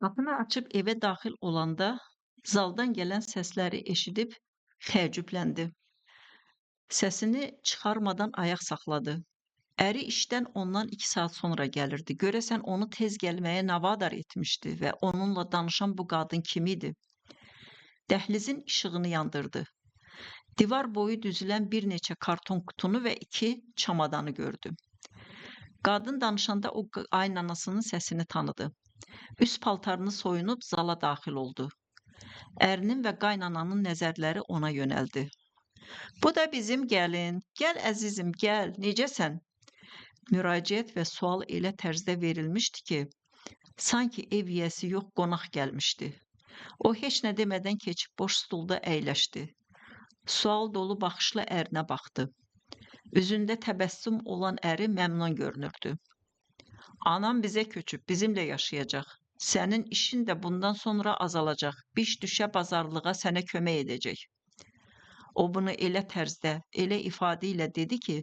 Qapını açıb evə daxil olanda zaldan gələn səsləri eşidib təəccübləndi. Səsini çıxarmadan ayaq saxladı. Əri işdən ondan 2 saat sonra gəlirdi. Görəsən onu tez gəlməyə nə vadar etmişdi və onunla danışan bu qadın kim idi? Dəhlizin işığını yandırdı. Divar boyu düzülən bir neçə karton qutunu və 2 çamadanı gördü. Qadın danışanda o qaynanasının səsini tanıdı. Üst paltarını soyunub zala daxil oldu. Ərinin və qaynananın nəzərləri ona yönəldi. Bu da bizim gəlin. Gəl əzizim, gəl. Necəsən? Müraciət və sual elə tərzdə verilmişdi ki, sanki ev yiyəsi yox, qonaq gəlmişdi. O heç nə demədən keçib boş stulda əyləşdi. Sual dolu baxışla ərinə baxdı. Üzündə təbəssüm olan əri məmnun görünürdü. Anam bizə köçüb, bizimlə yaşayacaq. Sənin işin də bundan sonra azalacaq. Biş düşə bazarlığa sənə kömək edəcək. O bunu elə tərzdə, elə ifadə ilə dedi ki,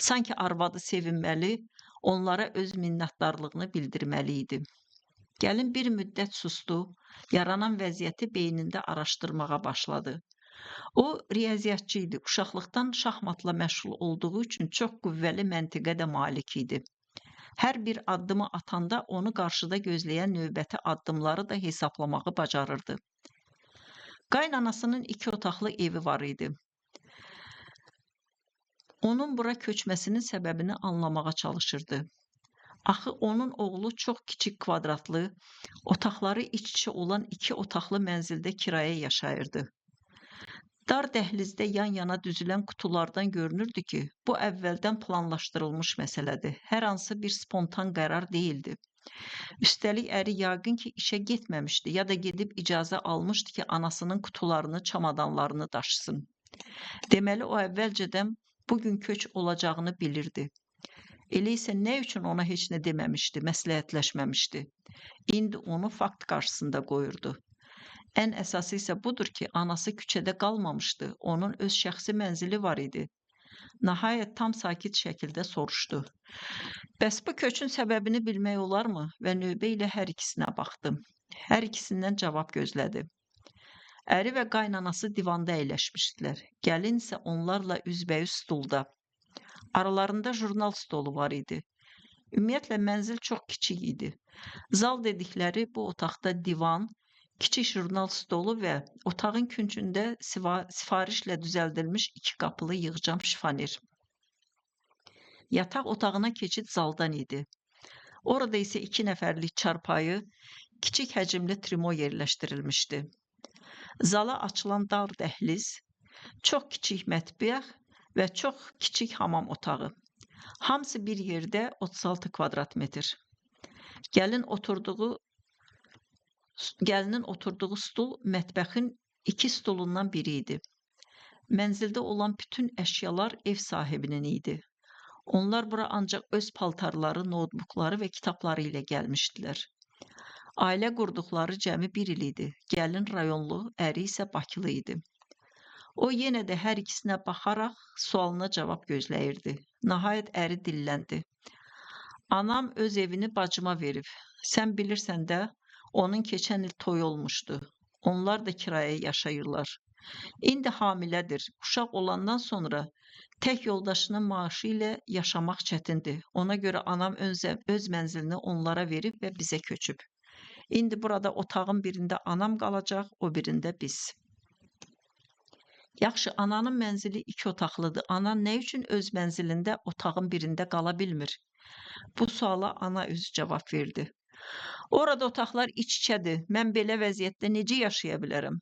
sanki arvadı sevinməli, onlara öz minnətdarlığını bildirməli idi. Gəlin bir müddət sustu, yaranan vəziyyəti beynində araşdırmağa başladı. O, riyaziyyatçı idi, uşaqlıqdan şahmatla məşğul olduğu üçün çox qüvvəli məntiqə də malik idi. Hər bir addımı atanda onu qarşıda gözləyən növbəti addımları da hesablamağı bacarırdı. Qaynanasının 2 otaqlı evi var idi. Onun bura köçməsinin səbəbini anlamağa çalışırdı. Axı onun oğlu çox kiçik kvadratlı, otaqları iç-içə olan 2 otaqlı mənzildə kiraya yaşayırdı. Dar dəhlizdə yan-yana düzülən qutulardan görünürdü ki, bu əvvəldən planlaşdırılmış məsələdir. Hər hansı bir spontan qərar deyildi. Üstəlik əri yəqin ki, işə getməmişdi ya da gedib icazə almışdı ki, anasının qutularını, çamadanlarını daşısın. Deməli, o əvvəlcədən bugün köç olacağını bilirdi. Elə isə nə üçün ona heç nə deməmişdi, məsləhətləşməmişdi? İndi onu fakt qarşısında qoyurdu. Ən əsası isə budur ki, anası küçədə qalmamışdı, onun öz şəxsi mənzili var idi. Nəhayət tam sakit şəkildə soruşdu. Bəs bu köçün səbəbini bilmək olarmı? Və növbə ilə hər ikisinə baxdı. Hər ikisindən cavab gözlədi. Əri və qaynanası divanda əyləşmişdilər. Gəlin isə onlarla üzbəüz stulda. Aralarında jurnal stolu var idi. Ümumiyyətlə, mənzil çox kiçik idi. Zal dedikləri bu otaqda divan, kiçik jurnal stolu və otağın küncündə sifarişlə düzəldilmiş 2 qapılı yığcam şifaner. Yataq otağına keçid zaldan idi. Orada isə 2 nəfərlik çarpayı, kiçik həcmli trimo yerləşdirilmişdi. Zala açılan dar dəhliz, çox kiçik mətbəx və çox kiçik hamam otağı. Hamısı bir yerdə 36 kvadrat metr. Gəlinin oturduğu stul mətbəxin 2 stulundan biri idi. Mənzildə olan bütün əşyalar ev sahibinin idi. Onlar bura ancaq öz paltarları, notebookları və kitabları ilə gəlmişdilər. Ailə qurduqları cəmi 1 il idi. Gəlin rayonlu, əri isə Bakılı idi. O yenə də hər ikisinə baxaraq sualına cavab gözləyirdi. Nəhayət əri dilləndi. Anam öz evini bacıma verib. Sən bilirsən də, onun keçən il toyu olmuşdu. Onlar da kiraya yaşayırlar. İndi hamilədir. Uşaq olandan sonra tək yoldaşının maaşı ilə yaşamaq çətindir. Ona görə anam öz mənzilini onlara verib və bizə köçüb. İndi burada otağın birində anam qalacaq, o birində biz. Yaxşı, ananın mənzili 2 otaqlıdır. Anan nə üçün öz mənzilində otağın birində qala bilmir? Bu suala ana özü cavab verdi. Orada otaqlar iç-içədir. Mən belə vəziyyətdə necə yaşaya bilərəm?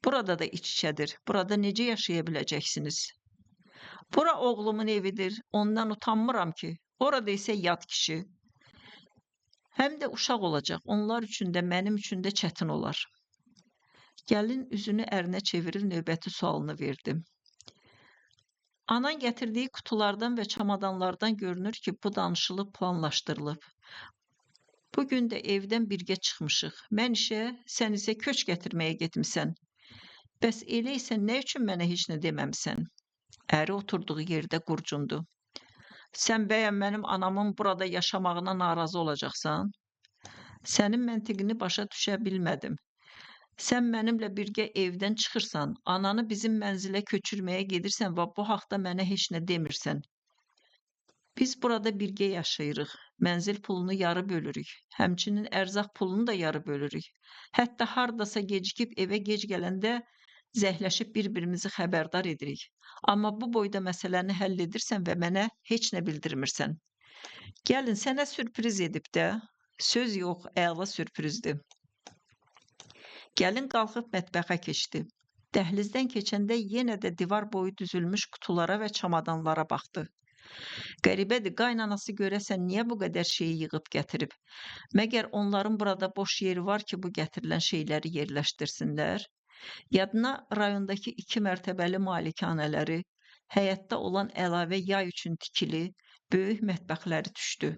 Burada da iç-içədir. Burada necə yaşaya biləcəksiniz? Bura oğlumun evidir. Ondan utanmıram ki. Orada isə yad kişi. Həm də uşaq olacaq. Onlar üçün də, mənim üçün də çətin olar. Gəlin üzünü ərinə çevirib növbəti sualını verdi. Anan gətirdiyi qutulardan və çamadanlardan görünür ki, bu danışılıb, planlaşdırılıb. Bugün də evdən birgə çıxmışıq. Mən işə, sən isə köç gətirməyə getmisən. Bəs elə isə nə üçün mənə heç nə deməmisən? Əri oturduğu yerdə qurcundu. Sən bəyəm mənim anamın burada yaşamağına narazı olacaqsan? Sənin məntiqini başa düşə bilmədim. Sən mənimlə birgə evdən çıxırsan, ananı bizim mənzilə köçürməyə gedirsən və bu haqda mənə heç nə demirsən. Biz burada birgə yaşayırıq. Mənzil pulunu yarı bölürük. Həmçinin ərzaq pulunu da yarı bölürük. Hətta hardasa gecikib evə gec gələndə zəhləşib bir-birimizi xəbərdar edirik. Amma bu boyda məsələni həll edirsən və mənə heç nə bildirmirsən. Gəlin, sənə sürpriz edib də. Söz yox, əla sürprizdir. Gəlin qalxıb mətbəxə keçdi. Dəhlizdən keçəndə yenə də divar boyu düzülmüş qutulara və çamadanlara baxdı. Qəribədir, qaynanası görəsən niyə bu qədər şeyi yığıb gətirib? Məgər onların burada boş yeri var ki, bu gətirilən şeyləri yerləşdirsinlər? Yadına rayondakı 2 mərtəbəli malikanələri, həyətdə olan əlavə yay üçün tikili, böyük mətbəxləri düşdü.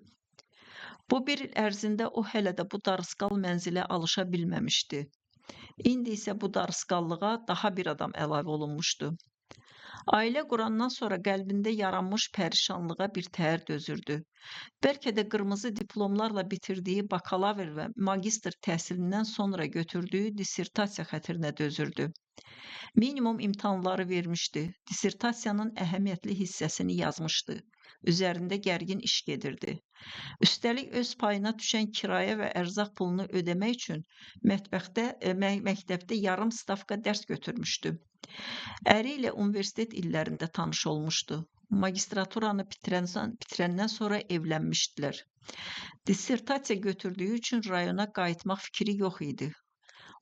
Bu bir il ərzində o hələ də bu darısqal mənzilə alışa bilməmişdi. İndi isə bu darısqallığa daha bir adam əlavə olunmuşdu. Ailə qurandan sonra qəlbində yaranmış pərişanlığa bir təhər dözürdü. Bəlkə də qırmızı diplomlarla bitirdiyi bakalavr və magistr təhsilindən sonra götürdüyü dissertasiya xətrinə dözürdü. Minimum imtahanları vermişdi, dissertasiyanın əhəmiyyətli hissəsini yazmışdı, üzərində gərgin iş gedirdi. Üstəlik öz payına düşən kirayə və ərzaq pulunu ödəmək üçün məktəbdə yarım stavka dərs götürmüşdü. Əri ilə universitet illərində tanış olmuşdu. Magistraturanı bitirəndən sonra evlənmişdilər. Dissertasiya götürdüyü üçün rayona qayıtmaq fikri yox idi.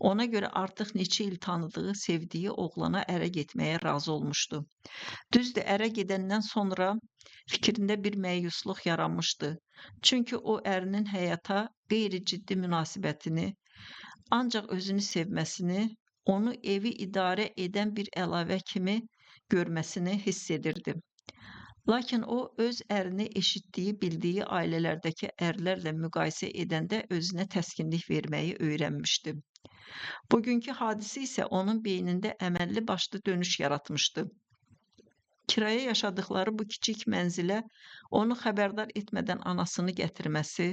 Ona görə artıq neçə il tanıdığı, sevdiyi oğlana ərə getməyə razı olmuşdu. Düzdür, ərə gedəndən sonra fikrində bir məyusluq yaranmışdı. Çünki o ərinin həyata qeyri-ciddi münasibətini, ancaq özünü sevməsini, onu evi idarə edən bir əlavə kimi görməsini hiss edirdi. Lakin o, öz ərini eşitdiyi, bildiyi ailələrdəki ərlərlə müqayisə edəndə özünə təskinlik verməyi öyrənmişdi. Bugünkü hadisə isə onun beynində əməlli başlı dönüş yaratmışdı. Kirayə yaşadıkları bu kiçik mənzilə onu xəbərdar etmədən anasını gətirməsi,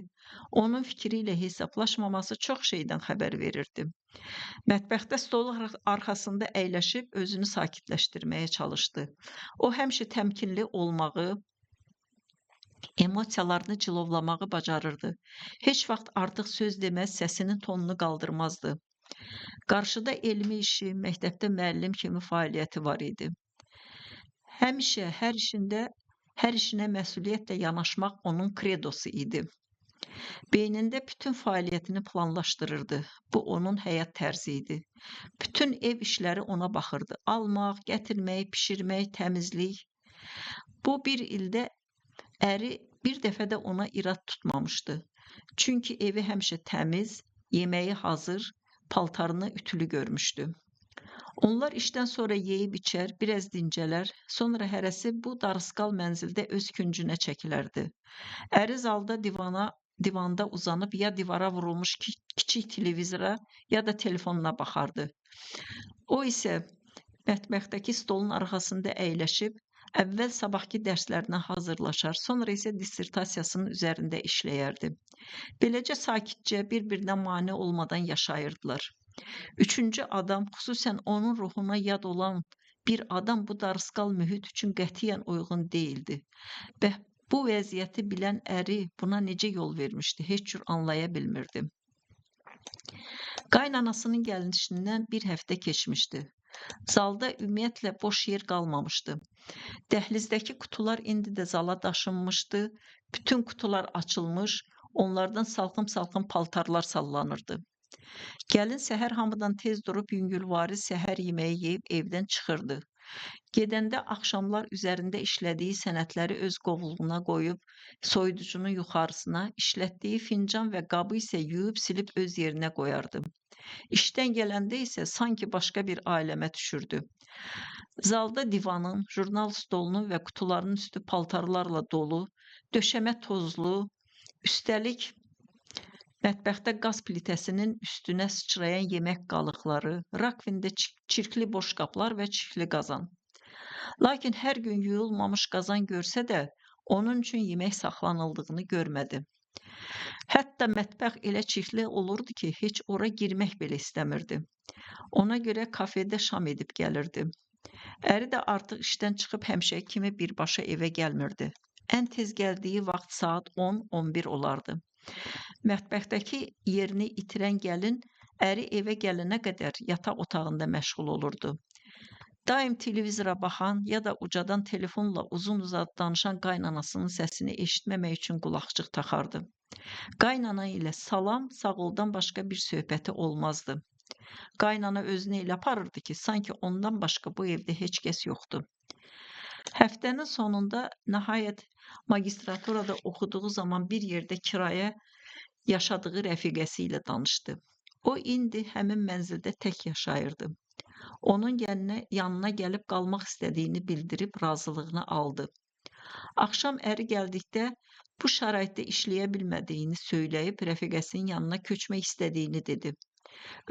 onun fikri ilə hesablaşmaması çox şeydən xəbər verirdi. Mətbəxdə stolun arxasında əyləşib özünü sakitləşdirməyə çalışdı. O həmişə təmkinli olmağı, emosiyalarını cilovlamağı bacarırdı. Heç vaxt artıq söz deməz, səsinin tonunu qaldırmazdı. Qarşıda elmi işi, məktəbdə müəllim kimi fəaliyyəti var idi. Həmişə hər işinə məsuliyyətlə yanaşmaq onun kredosu idi. Beynində bütün fəaliyyətini planlaşdırırdı. Bu onun həyat tərzi idi. Bütün ev işləri ona baxırdı. Almaq, gətirmək, pişirmək, təmizlik. Bu bir ildə əri bir dəfə də ona irad tutmamışdı. Çünki evi həmişə təmiz, yeməyi hazır, paltarını ütülü görmüşdü. Onlar işdən sonra yeyib içər, biraz dincələr, sonra hərəsi bu darısqal mənzildə öz küncünə çəkilərdi. Əri zalda divanda uzanıb ya divara vurulmuş kiçik televizora ya da telefonuna baxardı. O isə mətbəxdəki stolun arxasında əyləşib, əvvəl sabahki dərslərinə hazırlaşar, sonra isə dissertasiyasının üzərində işləyərdi. Beləcə sakitcə, bir-birinə mane olmadan yaşayırdılar. Üçüncü adam, xüsusən onun ruhuna yad olan bir adam bu darısqal mühit üçün qətiyyən uyğun deyildi. Və bu vəziyyəti bilən əri buna necə yol vermişdi, heç cür anlaya bilmirdi. Qaynanasının gəlişindən bir həftə keçmişdi. Zalda ümumiyyətlə boş yer qalmamışdı. Dəhlizdəki qutular indi də zala daşınmışdı. Bütün qutular açılmış, onlardan salxım-salxım paltarlar sallanırdı. Gəlin səhər hamıdan tez durub yüngülvari səhər yeməyi yeyib evdən çıxırdı. Gedəndə axşamlar üzərində işlədiyi sənədləri öz qovluğuna qoyub, soyuducunun yuxarısına, işlətdiyi fincan və qabı isə yuyub silib öz yerinə qoyardı. İşdən gələndə isə sanki başqa bir aləmə düşürdü. Zalda divanın, jurnal stolunun və qutularının üstü paltarlarla dolu, döşəmə tozlu, üstəlik mətbəxdə qaz plitəsinin üstünə sıçrayan yemək qalıqları, rakvində çirkli boşqablar və çirkli qazan. Lakin hər gün yuyulmamış qazan görsə də, onun üçün yemək saxlanıldığını görmədi. Hətta mətbəx elə çirkli olurdu ki, heç ora girmək belə istəmirdi. Ona görə kafedə şam edib gəlirdi. Əri də artıq işdən çıxıb həmişəki kimi birbaşa evə gəlmirdi. Ən tez gəldiyi vaxt saat 10-11 olardı. Mətbəxdəki yerini itirən gəlin əri evə gələnə qədər yataq otağında məşğul olurdu. Daim televizora baxan ya da ucadan telefonla uzun-uzadı danışan qaynanasının səsini eşitməmək üçün qulaqcıq taxardı. Qaynana ilə salam, sağoldan başqa bir söhbəti olmazdı. Qaynana özünü elə aparırdı ki, sanki ondan başqa bu evdə heç kəs yoxdur. Həftənin sonunda nəhayət magistraturada oxuduğu zaman bir yerdə kirayə yaşadığı rəfiqəsi ilə danışdı. O indi həmin mənzildə tək yaşayırdı. Onun yanına gəlib qalmaq istədiyini bildirib razılığını aldı. Axşam əri gəldikdə bu şəraitdə işləyə bilmədiyini söyləyib rəfiqəsinin yanına köçmək istədiyini dedi.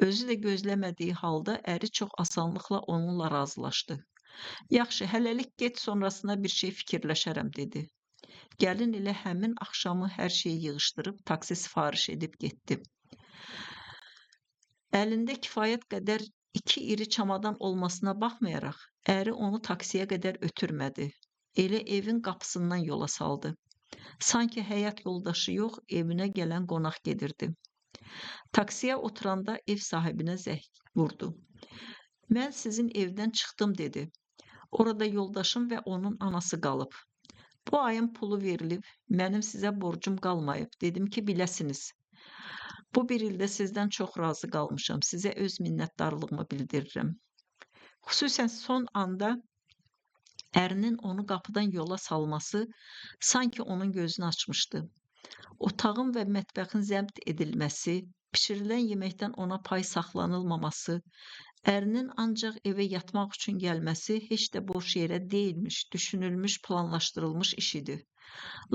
Özü də gözləmədiyi halda əri çox asanlıqla onunla razılaşdı. Yaxşı, hələlik get, sonrasında bir şey fikirləşərəm, dedi. Gəlin elə həmin axşamı hər şeyi yığışdırıb taksi sifariş edib getdi. Əlində kifayət qədər 2 iri çamadan olmasına baxmayaraq, əri onu taksiyə qədər ötürmədi. Elə evin qapısından yola saldı. Sanki həyat yoldaşı yox, evinə gələn qonaq gedirdi. Taksiyə oturanda ev sahibinə zəng vurdu. Mən sizin evdən çıxdım, dedi. Orada yoldaşım və onun anası qalıb. Bu ayın pulu verilib, mənim sizə borcum qalmayıb. Dedim ki, biləsiniz. Bu bir ildə sizdən çox razı qalmışam. Sizə öz minnətdarlığımı bildirirəm. Xüsusən son anda ərinin onu qapıdan yola salması sanki onun gözünü açmışdı. Otağın və mətbəxin zəbt edilməsi, pişirilən yeməkdən ona pay saxlanılmaması, ərinin ancaq evə yatmaq üçün gəlməsi heç də boş yerə deyilmiş, düşünülmüş, planlaşdırılmış iş idi.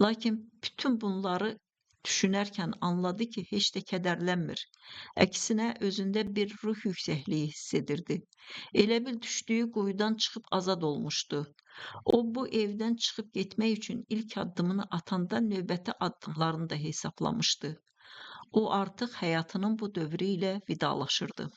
Lakin bütün bunları düşünərkən anladı ki, heç də kədərlənmir. Əksinə özündə bir ruh yüksəkliyi hiss edirdi. Elə bil düşdüyü quyudan çıxıb azad olmuşdu. O bu evdən çıxıb getmək üçün ilk addımını atanda növbəti addımlarını da hesaplamışdı. O artıq həyatının bu dövrü ilə vidalaşırdı.